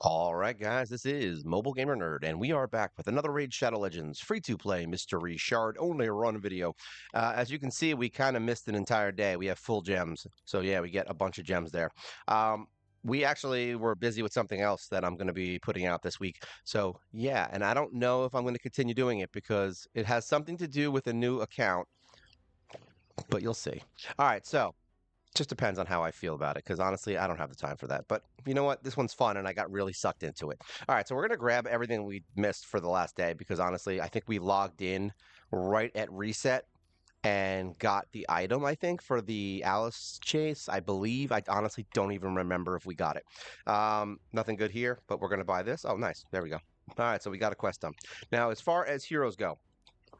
All right, guys, this is Mobile Gamer Nerd, and we are back with another Raid Shadow Legends free-to-play mystery shard only run video. As you can see, we kind of missed an entire day. We have full gems, so yeah, we get a bunch of gems there. Um, we actually were busy with something else that I'm going to be putting out this week. So yeah, and I don't know if I'm going to continue doing it because it has something to do with a new account, but you'll see. All right, so just depends on how I feel about it, because honestly, I don't have the time for that. But you know what? This one's fun, and I got really sucked into it. All right, so we're gonna grab everything we missed for the last day, because honestly, I think we logged in right at reset and got the item, I think, for the Alice chase. I believe. I honestly don't even remember if we got it. Nothing good here, but we're gonna buy this. Oh, nice. There we go. All right, so we got a quest done. Now, as far as heroes go,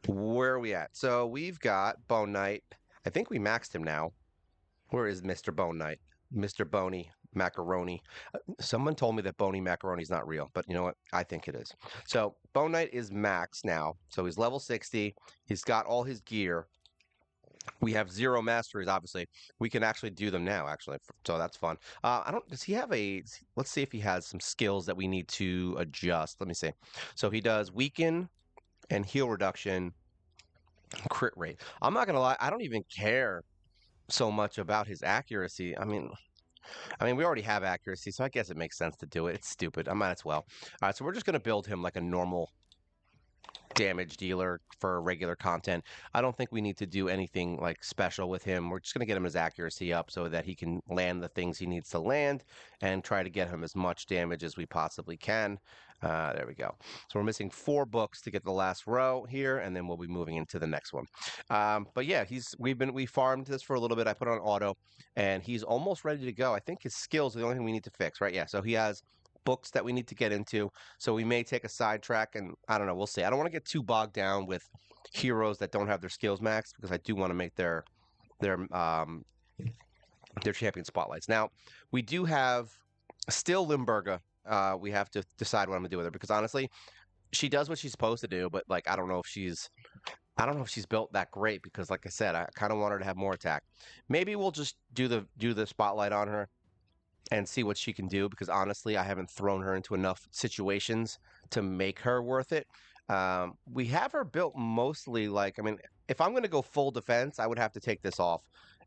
where are we at? So we've got Bone Knight. I think we maxed him now. Where is Mr. Bone Knight? Mr. Boney Macaroni. Someone told me that Boney Macaroni is not real, but you know what? I think it is. So Bone Knight is max now. So he's level 60. He's got all his gear. We have 0 masteries, obviously. We can actually do them now, actually. So that's fun. I don't, does he have a, let's see if he has some skills that we need to adjust. Let me see. So he does weaken and heal reduction, crit rate. I'm not going to lie. I don't even care so much about his accuracy. I mean, we already have accuracy, so I guess it makes sense to do it. It's stupid. I might as well. All right, so we're just going to build him like a normal damage dealer for regular content. I don't think we need to do anything like special with him. We're just going to get him his accuracy up so that he can land the things he needs to land and try to get him as much damage as we possibly can. There we go. So we're missing 4 books to get the last row here, and then we'll be moving into the next one. But yeah, we farmed this for a little bit. I put on auto, and he's almost ready to go. I think his skills are the only thing we need to fix, right? Yeah. So he has books that we need to get into. So we may take a sidetrack, and I don't know. We'll see. I don't want to get too bogged down with heroes that don't have their skills maxed because I do want to make their champion spotlights. Now we do have still Limburga. We have to decide what I'm gonna do with her because honestly, she does what she's supposed to do, but like I don't know if she's built that great because like I said, I kind of want her to have more attack. Maybe we'll just do the spotlight on her and see what she can do because honestly, I haven't thrown her into enough situations to make her worth it. We have her built mostly like, I mean, if I'm going to go full defense, I would have to take this off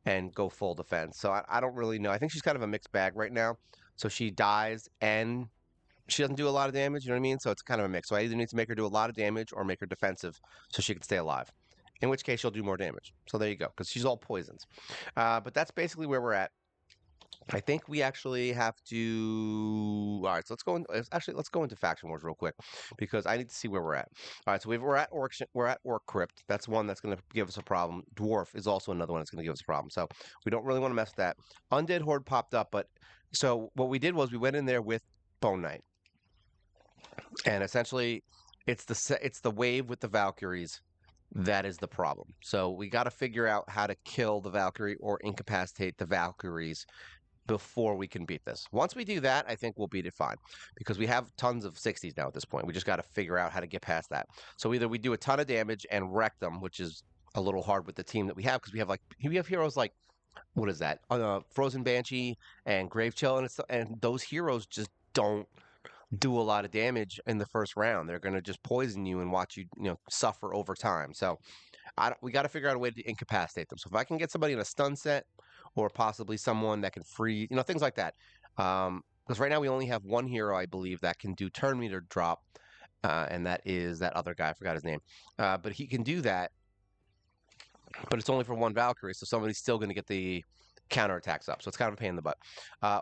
and go full defense. So I don't really know. I think she's kind of a mixed bag right now. So she dies and she doesn't do a lot of damage, you know what I mean? So it's kind of a mix. So I either need to make her do a lot of damage or make her defensive so she can stay alive. In which case she'll do more damage. So there you go, because she's all poisons. But that's basically where we're at. I think we actually have to. All right, so let's go into faction wars real quick because I need to see where we're at. All right, so we're at Orc Crypt. That's one that's going to give us a problem. Dwarf is also another one that's going to give us a problem. So we don't really want to mess with that. Undead Horde popped up, but so what we did was we went in there with Bone Knight, and essentially it's the wave with the Valkyries. That is the problem. So we got to figure out how to kill the Valkyrie or incapacitate the Valkyries before we can beat this. Once we do that, I think we'll beat it fine because we have tons of 60s now at this point. We just got to figure out how to get past that. So either we do a ton of damage and wreck them, which is a little hard with the team that we have because we have heroes like what is that? Frozen Banshee and Grave Chill, and those heroes just don't do a lot of damage in the first round. They're going to just poison you and watch you suffer over time. So we got to figure out a way to incapacitate them. So if I can get somebody in a stun set or possibly someone that can free, things like that. Because right now we only have one hero, I believe, that can do turn meter drop, and that is that other guy. I forgot his name. But he can do that, but it's only for one Valkyrie, so somebody's still going to get the counterattacks up. So it's kind of a pain in the butt.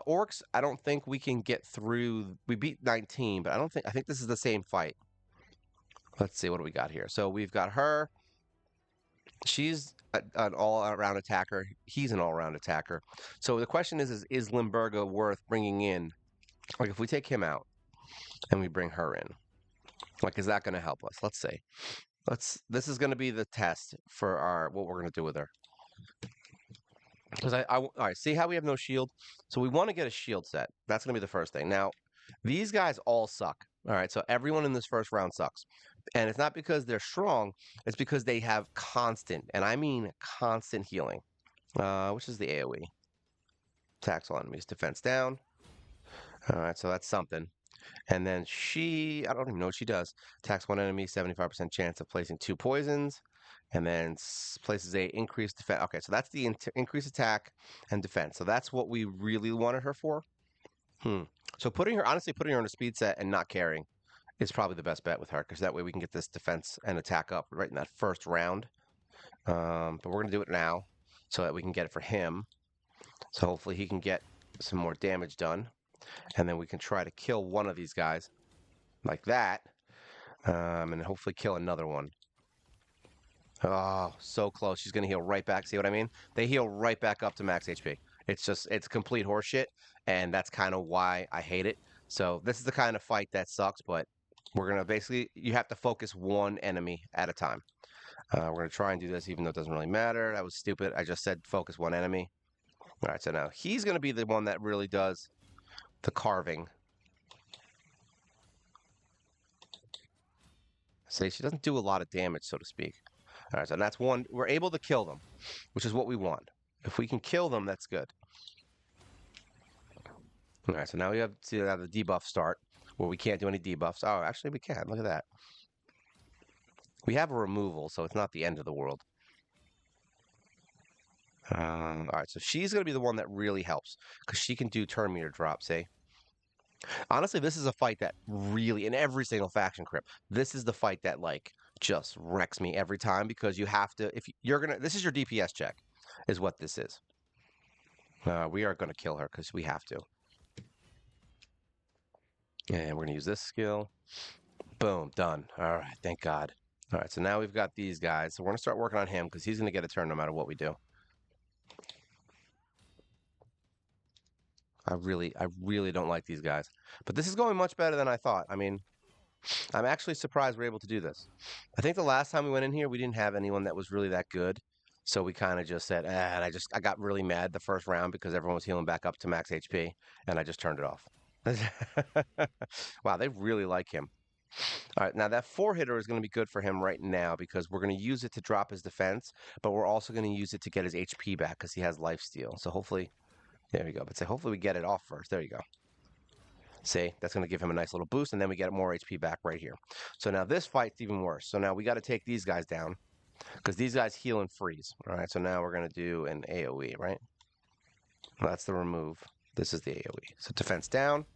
Orcs, I don't think we can get through. We beat 19, but I think this is the same fight. Let's see, what do we got here? So we've got her. She's an all-around attacker. He's an all-around attacker. So the question is Limburga worth bringing in? Like, if we take him out and we bring her in, like, is that going to help us? Let's see. This is going to be the test for what we're going to do with her. Because all right, see how we have no shield? So we want to get a shield set. That's going to be the first thing. Now, these guys all suck. All right, so everyone in this first round sucks. And it's not because they're strong, it's because they have constant, and I mean constant healing, which is the AoE. Attacks all enemies, defense down. All right, so that's something. And then I don't even know what she does. Attacks one enemy, 75% chance of placing 2 poisons. And then places a increased defense. Okay, so that's the increased attack and defense. So that's what we really wanted her for. So honestly, putting her on a speed set and not carrying is probably the best bet with her, because that way we can get this defense and attack up right in that first round. But we're going to do it now so that we can get it for him. So hopefully he can get some more damage done. And then we can try to kill one of these guys like that. And hopefully kill another one. Oh, so close. She's going to heal right back. See what I mean? They heal right back up to max HP. It's complete horseshit. And that's kind of why I hate it. So this is the kind of fight that sucks, but we're going to basically, you have to focus one enemy at a time. We're going to try and do this even though it doesn't really matter. That was stupid. I just said focus one enemy. All right, so now he's going to be the one that really does the carving. See, she doesn't do a lot of damage, so to speak. All right, so that's one. We're able to kill them, which is what we want. If we can kill them, that's good. All right, so now we have to have the debuff start, where we can't do any debuffs. Oh, actually, we can. Look at that. We have a removal, so it's not the end of the world. All right, so she's going to be the one that really helps, because she can do turn meter drop, see? Honestly, this is a fight that really, in every single faction Crypt, this is the fight that, like, just wrecks me every time, because you have to, if you're going to, this is your DPS check, is what this is. We are going to kill her, because we have to. And we're going to use this skill. Boom, done. All right, thank God. All right, so now we've got these guys. So we're going to start working on him, because he's going to get a turn no matter what we do. I really don't like these guys. But this is going much better than I thought. I mean, I'm actually surprised we're able to do this. I think the last time we went in here, we didn't have anyone that was really that good. So we kind of just said, and I got really mad the first round because everyone was healing back up to max HP, and I just turned it off. Wow, they really like him. All right, now that 4-hitter is going to be good for him right now, because we're going to use it to drop his defense, but we're also going to use it to get his HP back because he has lifesteal. So hopefully, there we go. But say hopefully we get it off first. There you go. See, that's going to give him a nice little boost, and then we get more HP back right here. So now this fight's even worse. So now we got to take these guys down, because these guys heal and freeze. All right, so now we're going to do an AoE, right? Well, that's the remove. This is the AoE. So defense down,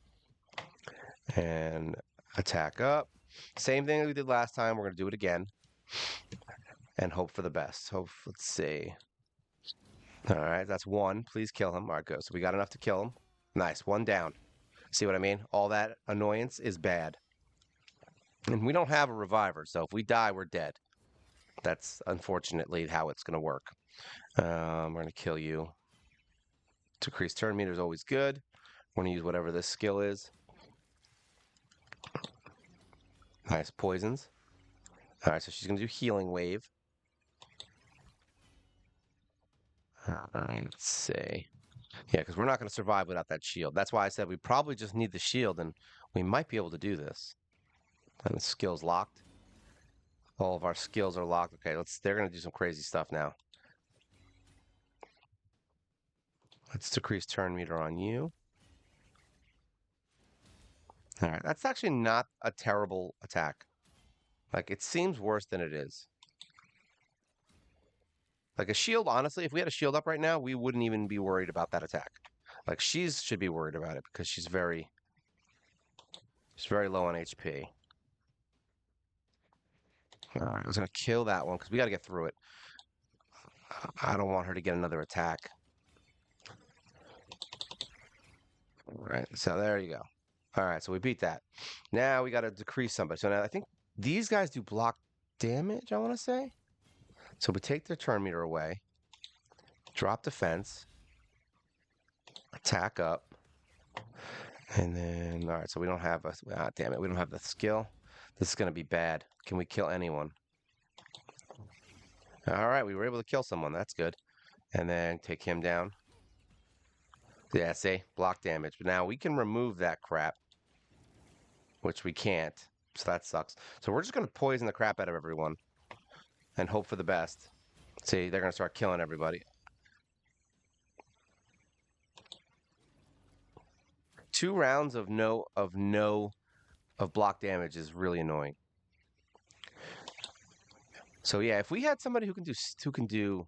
and attack up. Same thing we did last time. We're going to do it again, and hope for the best. Let's see. All right, that's one. Please kill him. All right, good. So we got enough to kill him. Nice, one down. See what I mean? All that annoyance is bad. And we don't have a reviver, so if we die, we're dead. That's unfortunately how it's going to work. We're going to kill you. Decrease turn meter is always good. We're going to use whatever this skill is. Nice, poisons. All right, so she's going to do healing wave. Let's see. Yeah, because we're not going to survive without that shield. That's why I said we probably just need the shield, and we might be able to do this. And the skill's locked. All of our skills are locked. Okay, they're going to do some crazy stuff now. Let's decrease turn meter on you. All right, that's actually not a terrible attack. Like, it seems worse than it is. Like a shield, honestly, if we had a shield up right now, we wouldn't even be worried about that attack. Like, she should be worried about it because she's very low on HP. All right, I was going to kill that one because we got to get through it. I don't want her to get another attack. All right, so there you go. All right, so we beat that. Now we got to decrease somebody. So now I think these guys do block damage, I want to say. So we take their turn meter away, drop defense, attack up, and then, all right, so we don't have damn it, we don't have the skill. This is going to be bad. Can we kill anyone? All right, we were able to kill someone. That's good. And then take him down. Yeah, see, block damage. But now we can remove that crap, which we can't. So that sucks. So we're just going to poison the crap out of everyone and hope for the best. See, they're going to start killing everybody. 2 rounds of no of block damage is really annoying. So yeah, if we had somebody who can do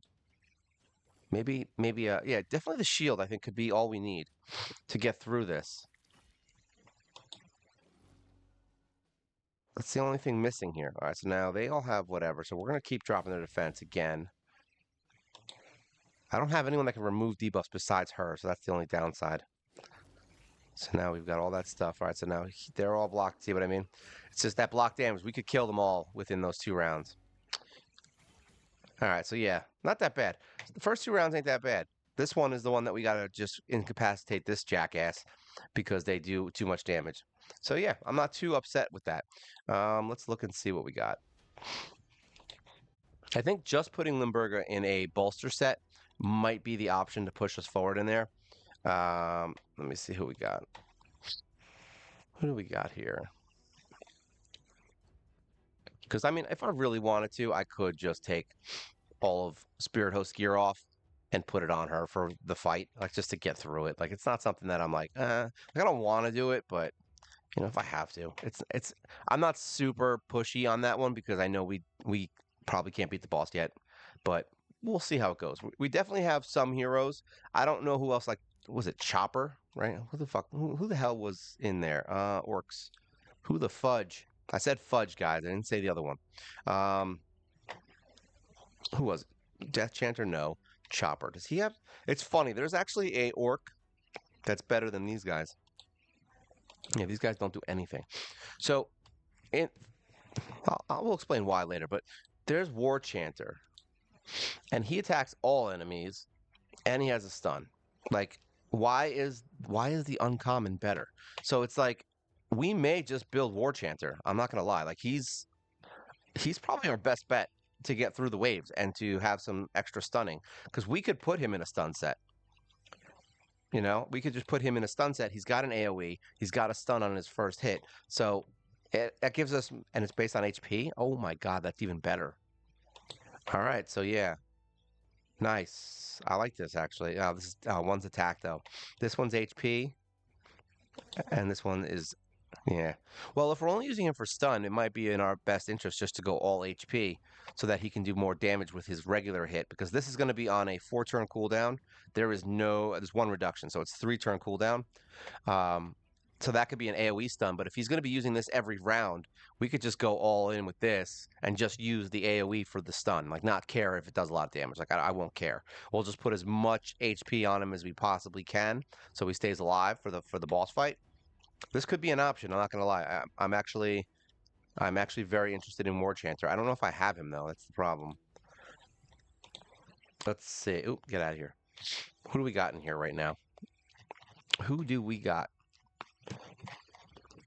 maybe yeah, definitely the shield I think could be all we need to get through this. That's the only thing missing here. All right, so now they all have whatever. So we're going to keep dropping their defense again. I don't have anyone that can remove debuffs besides her, so that's the only downside. So now we've got all that stuff. All right, so now they're all blocked. See what I mean? It's just that block damage. We could kill them all within those 2 rounds. All right, so yeah, not that bad. The first 2 rounds ain't that bad. This one is the one that we got to just incapacitate this jackass because they do too much damage. So yeah, I'm not too upset with that. Let's look and see what we got. I think just putting Limburger in a bolster set might be the option to push us forward in there. Let me see who we got. Who do we got here? Because, I mean, if I really wanted to, I could just take all of Spirit Host gear off and put it on her for the fight, like just to get through it. Like, it's not something that I'm like I don't want to do it, but you know, if I have to, I'm not super pushy on that one because I know we probably can't beat the boss yet, but we'll see how it goes. We definitely have some heroes. I don't know who else. Like, was it Chopper? Right? Who the fuck? Who the hell was in there? Orcs. Who the fudge? I said fudge, guys. I didn't say the other one. Who was it? Death Chanter? No. Chopper. Does he have? It's funny. There's actually a orc that's better than these guys. Yeah, these guys don't do anything. So, I will explain why later, but there's War Chanter, and he attacks all enemies, and he has a stun. Like, why is the uncommon better? So it's like we may just build War Chanter. I'm not gonna lie. Like he's probably our best bet to get through the waves and to have some extra stunning because we could put him in a stun set. You know, we could just put him in a stun set. He's got an AoE. He's got a stun on his first hit. So that gives us, and it's based on HP. Oh my God, that's even better. All right, so yeah, nice. I like this actually. This is one's attack though. This one's HP, and this one is yeah. Well, if we're only using him for stun, it might be in our best interest just to go all HP so that he can do more damage with his regular hit because this is going to be on a 4-turn cooldown. There's 1 reduction, so it's 3-turn cooldown. So that could be an AoE stun, but if he's going to be using this every round, we could just go all in with this and just use the AoE for the stun, like not care if it does a lot of damage. Like I won't care. We'll just put as much HP on him as we possibly can so he stays alive for the boss fight. This could be an option. I'm not gonna lie. I'm actually very interested in War Chanter. I don't know if I have him though. That's the problem. Let's see. Oop, get out of here. Who do we got in here right now? Who do we got?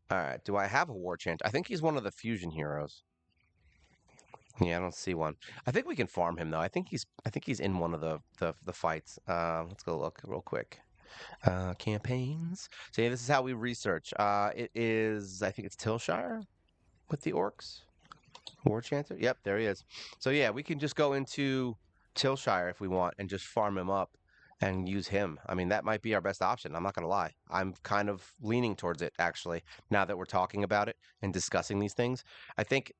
All right. Do I have a War Chanter? I think he's one of the fusion heroes. Yeah, I don't see one. I think we can farm him though. I think he's in one of the fights. Let's go look real quick. Campaigns. So yeah, this is how we research. It is, I think it's Tilshire with the orcs. War Chanter. Yep, there he is. So yeah, we can just go into Tilshire if we want and just farm him up and use him. I mean, that might be our best option. I'm not gonna lie. I'm kind of leaning towards it actually. Now that we're talking about it and discussing these things, I think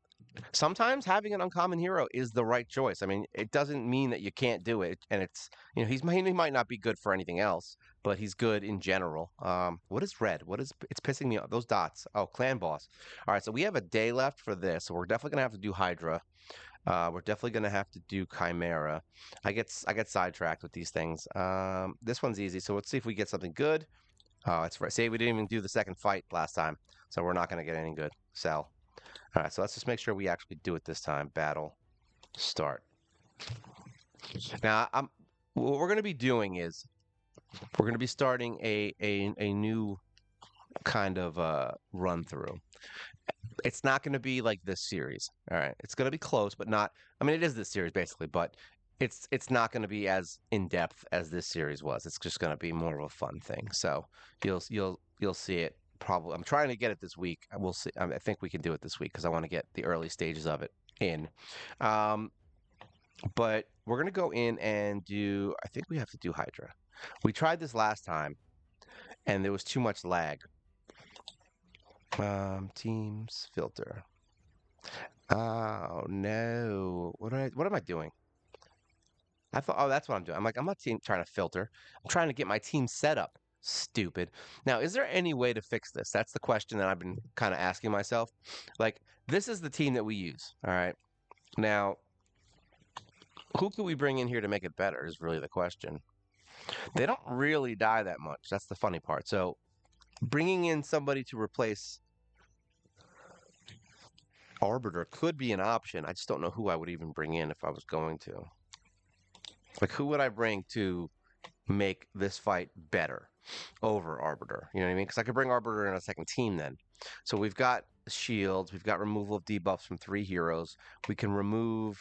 sometimes having an uncommon hero is the right choice. I mean, it doesn't mean that you can't do it, and it's he might not be good for anything else, but he's good in general. What is red? It's pissing me off? Those dots. Oh, clan boss. All right, so we have a day left for this, so we're definitely gonna have to do Hydra. We're definitely gonna have to do Chimera. I get sidetracked with these things. This one's easy, so let's see if we get something good. Oh, it's right. See, we didn't even do the second fight last time, so we're not gonna get any good. Sell. All right, so let's just make sure we actually do it this time. Battle, start. Now, what we're going to be doing is we're going to be starting a new kind of run through. It's not going to be like this series. All right, it's going to be close, but not. I mean, it is this series basically, but it's not going to be as in depth as this series was. It's just going to be more of a fun thing. So you'll see it. Probably, I'm trying to get it this week. We'll see. I think we can do it this week because I want to get the early stages of it in. But we're gonna go in and do. I think we have to do Hydra. We tried this last time, and there was too much lag. Teams filter. Oh no. What am I doing? I thought, oh, that's what I'm doing. I'm like, I'm not trying to filter. I'm trying to get my team set up. Stupid. Now, is there any way to fix this? That's the question that I've been kind of asking myself. Like, this is the team that we use. All right. Now, who could we bring in here to make it better is really the question. They don't really die that much. That's the funny part. So, bringing in somebody to replace Arbiter could be an option. I just don't know who I would even bring in if I was going to. Like, who would I bring to make this fight better over Arbiter? You know what I mean? Because I could bring Arbiter in a second team then. So we've got shields, we've got removal of debuffs from 3 heroes. We can remove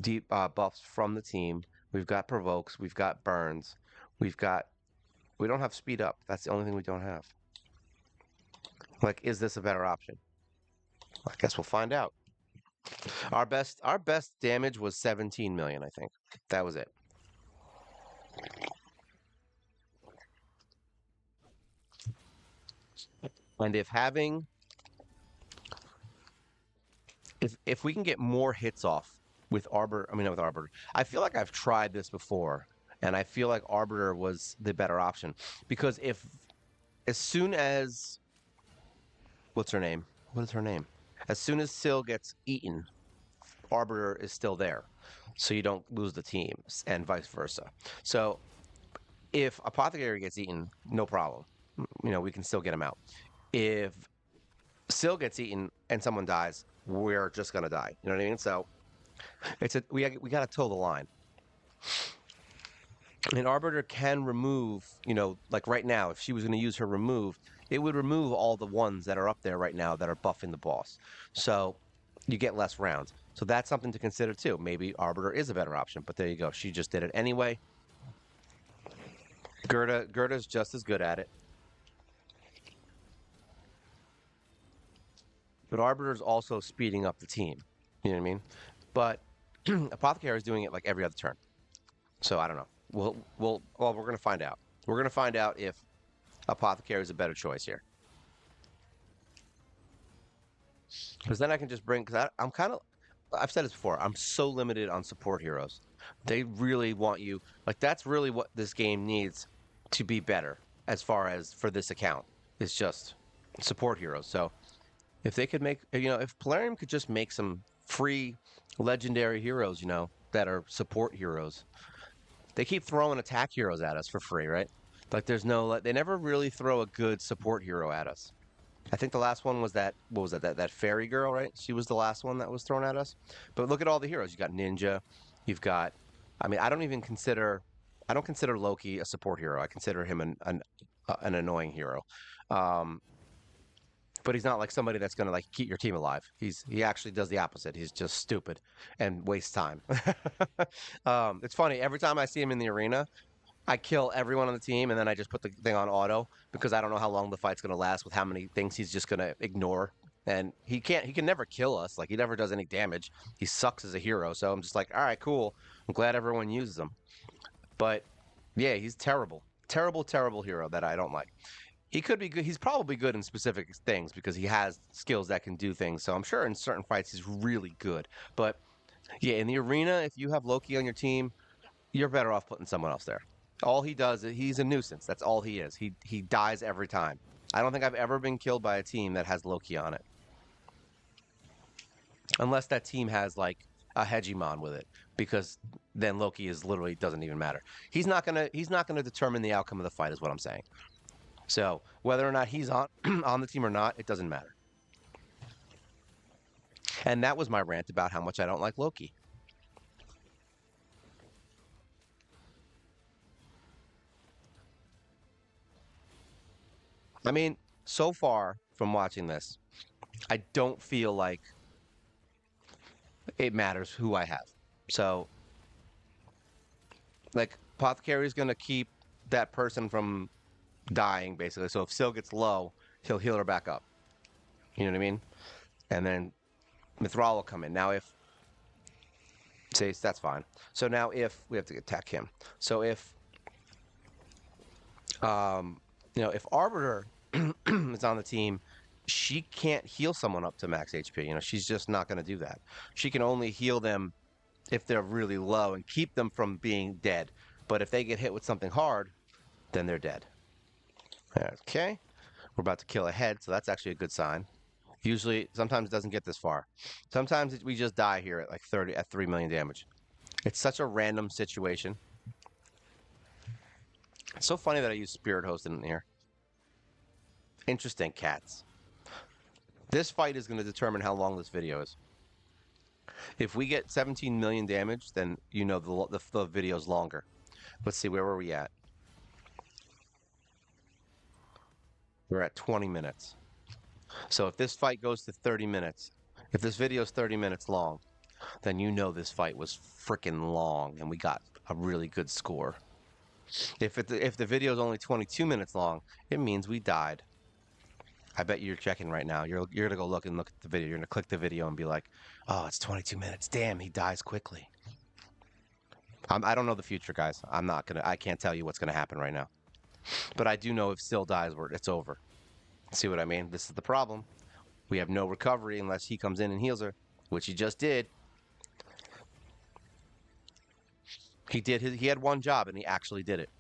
deep buffs from the team. We've got provokes, we've got burns, we don't have speed up. That's the only thing we don't have. Like, is this a better option? I guess we'll find out. Our best damage was 17 million, I think. That was it. And if we can get more hits off with Arbiter, I mean not with Arbiter. I feel like I've tried this before, and I feel like Arbiter was the better option because if as soon as what's her name? What is her name? As soon as Syl gets eaten, Arbiter is still there, so you don't lose the teams, and vice versa. So if Apothecary gets eaten, no problem. We can still get him out. If Syl gets eaten and someone dies, we're just gonna die. You know what I mean? So we got to toe the line. An Arbiter can remove, like right now, if she was going to use her remove, it would remove all the ones that are up there right now that are buffing the boss. So you get less rounds. So that's something to consider too. Maybe Arbiter is a better option, but there you go. She just did it anyway. Gerda's just as good at it. But Arbiter's also speeding up the team. You know what I mean? But Apothecary is doing it like every other turn. So I don't know. Well, we're gonna find out. We're gonna find out if Apothecary is a better choice here. Because then I can just bring. Because I'm kind of. I've said this before. I'm so limited on support heroes. They really want you. Like that's really what this game needs to be better as far as for this account. It's just support heroes. So if they could make, if Polarium could just make some free legendary heroes, that are support heroes. They keep throwing attack heroes at us for free, right? Like they never really throw a good support hero at us. I think the last one was what was that fairy girl, right? She was the last one that was thrown at us. But look at all the heroes. You got Ninja, you've got, I mean, I don't consider Loki a support hero. I consider him an annoying hero. Um, but he's not like somebody that's going to like keep your team alive. He actually does the opposite. He's just stupid and wastes time. It's funny. Every time I see him in the arena, I kill everyone on the team and then I just put the thing on auto because I don't know how long the fight's going to last with how many things he's just going to ignore. And he can never kill us. Like he never does any damage. He sucks as a hero. So I'm just like, all right, cool. I'm glad everyone uses him. But yeah, he's terrible. Terrible, terrible hero that I don't like. He could be good. He's probably good in specific things because he has skills that can do things. So I'm sure in certain fights he's really good. But yeah, in the arena, if you have Loki on your team, you're better off putting someone else there. All he does is he's a nuisance. That's all he is. He dies every time. I don't think I've ever been killed by a team that has Loki on it. Unless that team has like a hegemon with it, because then Loki is literally doesn't even matter. He's not gonna determine the outcome of the fight, is what I'm saying. So whether or not he's on on the team or not, it doesn't matter. And that was my rant about how much I don't like Loki. I mean, so far from watching this, I don't feel like it matters who I have. So, like, Apothecary is going to keep that person from dying, basically. So if Syl gets low, he'll heal her back up. You know what I mean? And then Mithral will come in. Now, if say that's fine. So now, if we have to attack him, so if if Arbiter is on the team, she can't heal someone up to max HP. You know, she's just not going to do that. She can only heal them if they're really low and keep them from being dead. But if they get hit with something hard, then they're dead. Okay. We're about to kill a head, so that's actually a good sign. Usually, sometimes it doesn't get this far. Sometimes we just die here at like 30, at 3 million damage. It's such a random situation. It's so funny that I use Spirit Host in here. Interesting, cats. This fight is going to determine how long this video is. If we get 17 million damage, then you know the video's longer. Let's see, where were we at? We're at 20 minutes. So if this fight goes to 30 minutes, if this video is 30 minutes long, then you know this fight was freaking long and we got a really good score. If the video is only 22 minutes long, it means we died. I bet you're checking right now. You're gonna go look at the video. You're gonna click the video and be like, "Oh, it's 22 minutes. Damn, he dies quickly." I don't know the future, guys. I can't tell you what's gonna happen right now. But I do know if Syl dies, it's over. See what I mean? This is the problem. We have no recovery unless he comes in and heals her, which he just did. He had one job and he actually did it.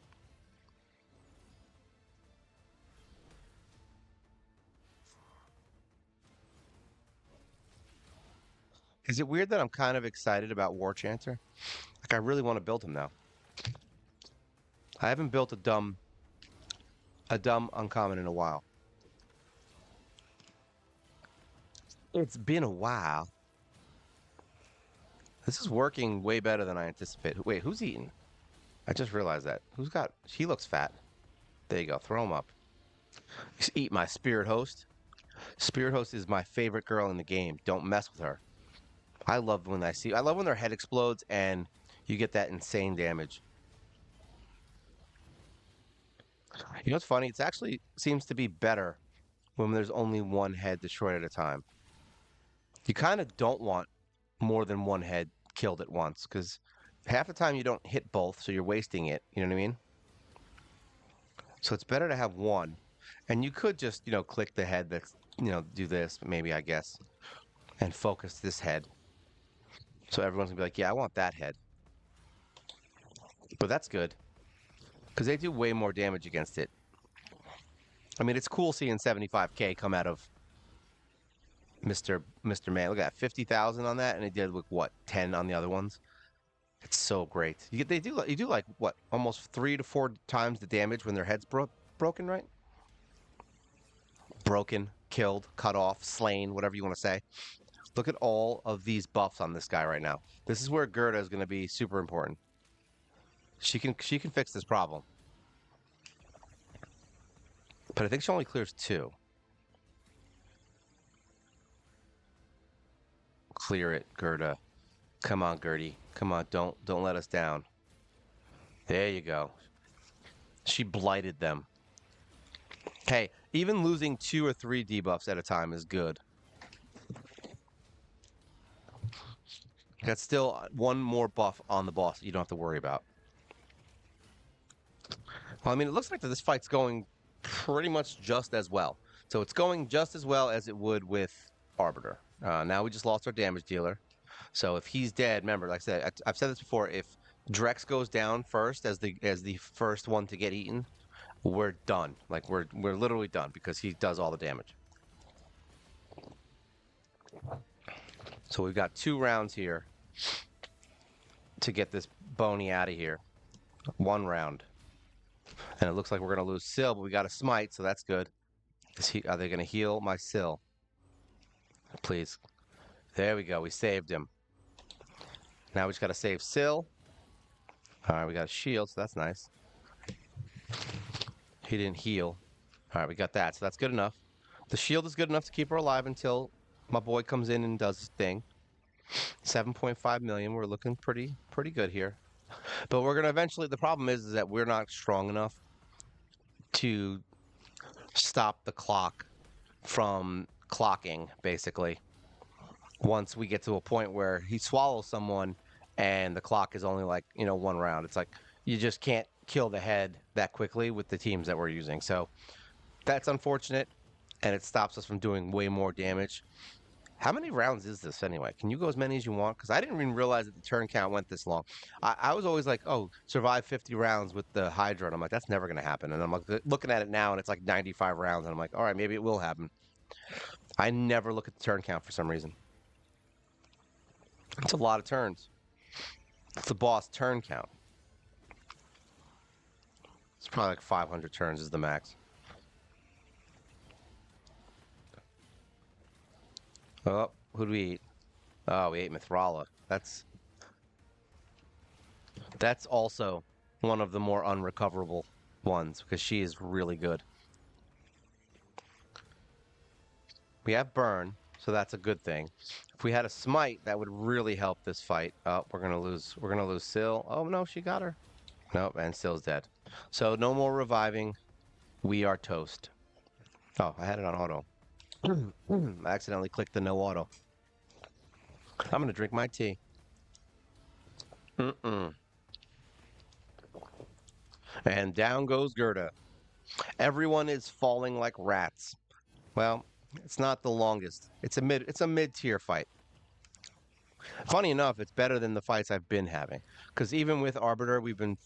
Is it weird that I'm kind of excited about War Chanter? Like, I really want to build him now. I haven't built a dumb uncommon in a while. It's been a while. This is working way better than I anticipated. Wait, who's eating? I just realized that. He looks fat. There you go. Throw him up. Just eat my Spirit Host. Spirit Host is my favorite girl in the game. Don't mess with her. I love when their head explodes and you get that insane damage. You know what's funny? It actually seems to be better when there's only one head destroyed at a time. You kind of don't want more than one head killed at once because half the time you don't hit both, so you're wasting it. You know what I mean? So it's better to have one. And you could just, click the head that's, do this, maybe, I guess, and focus this head. So everyone's going to be like, yeah, I want that head. But that's good because they do way more damage against it. I mean, it's cool seeing 75K come out of Mr. Man. Look at that, 50,000 on that, and it did, what, 10 on the other ones? It's so great. You do like, what, almost 3 to 4 times the damage when their head's broken, right? Broken, killed, cut off, slain, whatever you want to say. Look at all of these buffs on this guy right now. This is where Gerda is going to be super important. She can fix this problem. But I think she only clears 2. Clear it, Gerda. Come on, Gertie. Come on, don't let us down. There you go. She blighted them. Hey, even losing 2 or 3 debuffs at a time is good. That's still one more buff on the boss that you don't have to worry about. Well, I mean, it looks like this fight's going pretty much just as well. So it's going just as well as it would with Arbiter. Now we just lost our damage dealer. So if he's dead, remember, like I said, I've said this before, if Drex goes down first as the first one to get eaten, we're done. Like, we're literally done because he does all the damage. So we've got 2 rounds here to get this Boney out of here. 1 round. And it looks like we're going to lose Syl, but we got a smite, so that's good. Are they going to heal my Syl? Please. There we go. We saved him. Now we just got to save Syl. All right, we got a shield, so that's nice. He didn't heal. All right, we got that, so that's good enough. The shield is good enough to keep her alive until my boy comes in and does his thing. 7.5 million. We're looking pretty good here. But we're going to eventually... The problem is that we're not strong enough to stop the clock from clocking, basically. Once we get to a point where he swallows someone and the clock is only like, 1 round. It's like you just can't kill the head that quickly with the teams that we're using. So that's unfortunate. and it stops us from doing way more damage. How many rounds is this anyway? Can you go as many as you want? Because I didn't even realize that the turn count went this long. I was always like, oh, survive 50 rounds with the Hydra. And I'm like, that's never going to happen. And I'm like, looking at it now, and it's like 95 rounds. And I'm like, all right, maybe it will happen. I never look at the turn count for some reason. It's a lot of turns. It's the boss turn count. It's probably like 500 turns is the max. Oh, who do we eat? Oh, we ate Mithrala. That's also one of the more unrecoverable ones because she is really good. We have burn, so that's a good thing. If we had a smite, that would really help this fight. Oh, we're gonna lose. We're gonna lose Syl. Oh no, she got her. Nope, and Syl's dead. So no more reviving. We are toast. Oh, I had it on auto. I accidentally clicked the no auto. I'm gonna drink my tea. Mm-mm. And down goes Gerda. Everyone is falling like rats. Well, it's not the longest. It's a mid-tier fight. Funny enough, it's better than the fights I've been having. Because even with Arbiter, we've been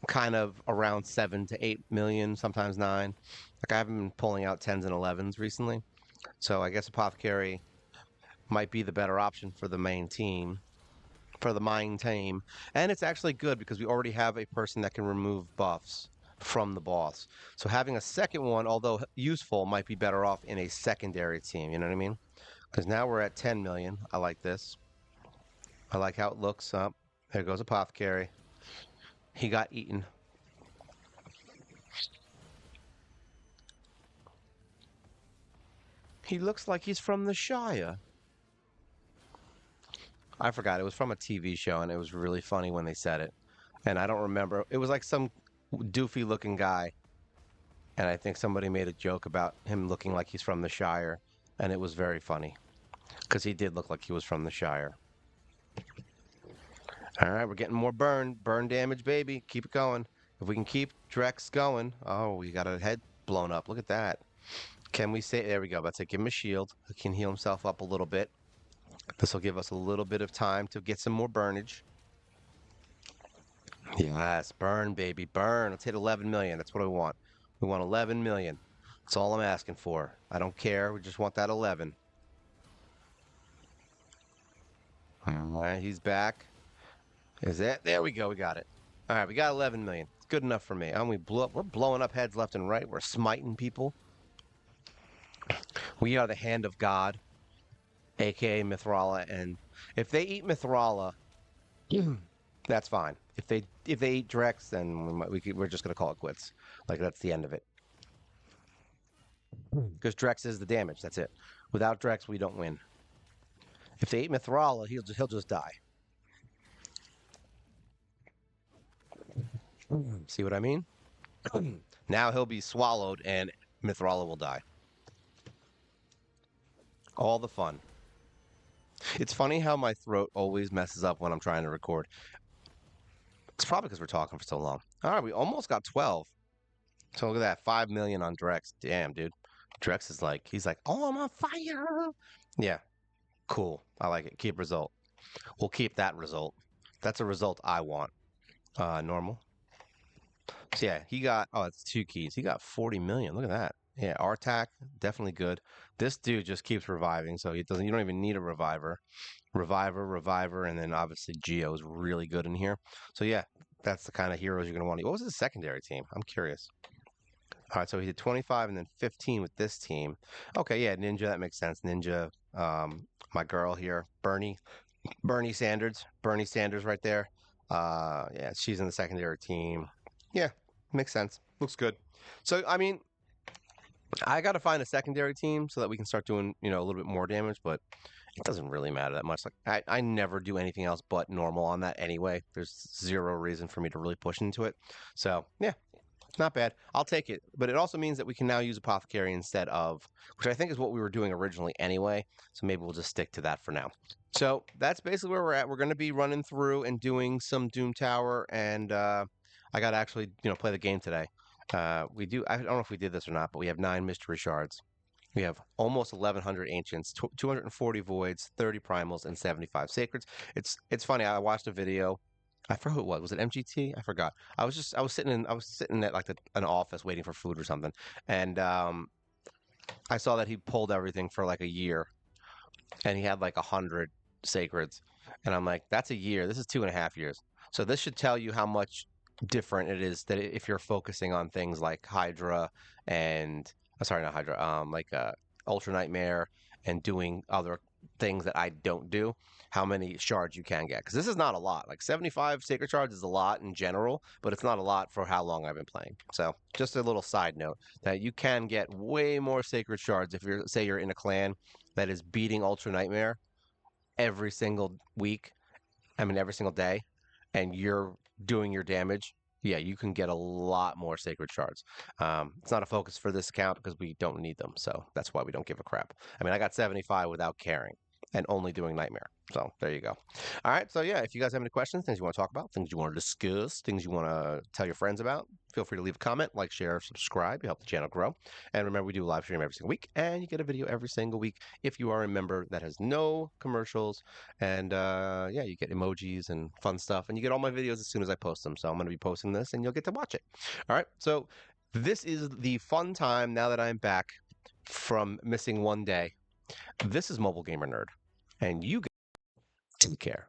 kind of around 7 to 8 million, sometimes 9. Like I haven't been pulling out 10s and 11s recently. So I guess Apothecary might be the better option for the main team. For the main team. And it's actually good because we already have a person that can remove buffs from the boss. So having a second one, although useful, might be better off in a secondary team. You know what I mean? Because now we're at 10 million. I like this. I like how it looks. Up. There goes Apothecary. He got eaten. He looks like he's from the Shire. I forgot. It was from a TV show, and it was really funny when they said it. And I don't remember. It was like some doofy looking guy. And I think somebody made a joke about him looking like he's from the Shire. And it was very funny. Because he did look like he was from the Shire. All right, we're getting more burn. Burn damage, baby. Keep it going. If we can keep Drex going. Oh, we got a head blown up. Look at that. Can we say, there we go. Let's say give him a shield. He can heal himself up a little bit. This will give us a little bit of time to get some more burnage. Yes, burn, baby, burn. Let's hit 11 million. That's what I want. We want 11 million. That's all I'm asking for. I don't care. We just want that 11. All right, he's back. Is that? There we go. We got it. All right, we got 11 million. It's good enough for me. And we're blowing up heads left and right. We're smiting people. We are the hand of God, aka Mithrala. And if they eat Mithrala, that's fine. If they eat Drex, then we're just gonna call it quits. Like that's the end of it. Because Drex is the damage. That's it. Without Drex, we don't win. If they eat Mithrala, he'll just die. See what I mean? Now he'll be swallowed, and Mithrala will die. All the fun. It's funny how my throat always messes up when I'm trying to record. It's probably because we're talking for so long. All right, we almost got 12. So look at that, 5 million on Drex. Damn, dude. Drex is like, he's like, oh, I'm on fire. Yeah, cool. I like it. Keep result. We'll keep that result. That's a result I want. Normal. So yeah, he got, oh, it's 2 keys. He got 40 million. Look at that. Yeah, Artak, definitely good. This dude just keeps reviving, so you don't even need a reviver. Reviver, and then obviously Geo is really good in here. So yeah, that's the kind of heroes you're going to want. What was his secondary team? I'm curious. All right, so he did 25 and then 15 with this team. Okay, yeah, Ninja, that makes sense. Ninja, my girl here, Bernie Sanders right there. Yeah, she's in the secondary team. Yeah, makes sense. Looks good. So, I mean, I got to find a secondary team so that we can start doing, a little bit more damage, but it doesn't really matter that much. Like I never do anything else but normal on that anyway. There's zero reason for me to really push into it. So, yeah, not bad. I'll take it. But it also means that we can now use Apothecary instead of, which I think is what we were doing originally anyway. So maybe we'll just stick to that for now. So that's basically where we're at. We're going to be running through and doing some Doom Tower, and I got to actually, play the game today. We do. I don't know if we did this or not, but we have 9 mystery shards. We have almost 1,100 ancients, 240 voids, 30 primals, and 75 sacreds. It's funny. I watched a video. I forgot who it was. Was it MGT? I forgot. I was sitting at like an office waiting for food or something, and I saw that he pulled everything for like a year, and he had like 100 sacreds, and I'm like, that's a year. This is 2.5 years. So this should tell you how much different it is that if you're focusing on things like Hydra and sorry, not Hydra, like Ultra Nightmare and doing other things that I don't do, how many shards you can get. Because this is not a lot. Like 75 sacred shards is a lot in general, but it's not a lot for how long I've been playing. So just a little side note that you can get way more sacred shards if you're say you're in a clan that is beating Ultra Nightmare every single week. I mean every single day, and you're doing your damage, yeah, you can get a lot more sacred shards. It's not a focus for this account because we don't need them, so that's why we don't give a crap. I mean, I got 75 without caring and only doing Nightmare. So there you go. All right, so yeah, if you guys have any questions, things you want to talk about, things you want to discuss, things you want to tell your friends about, feel free to leave a comment, like, share, subscribe. You help the channel grow. And remember, we do a live stream every single week, and you get a video every single week if you are a member that has no commercials. And yeah, you get emojis and fun stuff, and you get all my videos as soon as I post them. So I'm going to be posting this, and you'll get to watch it. All right, so this is the fun time now that I'm back from missing one day. This is Mobile Gamer Nerd, and you guys take care.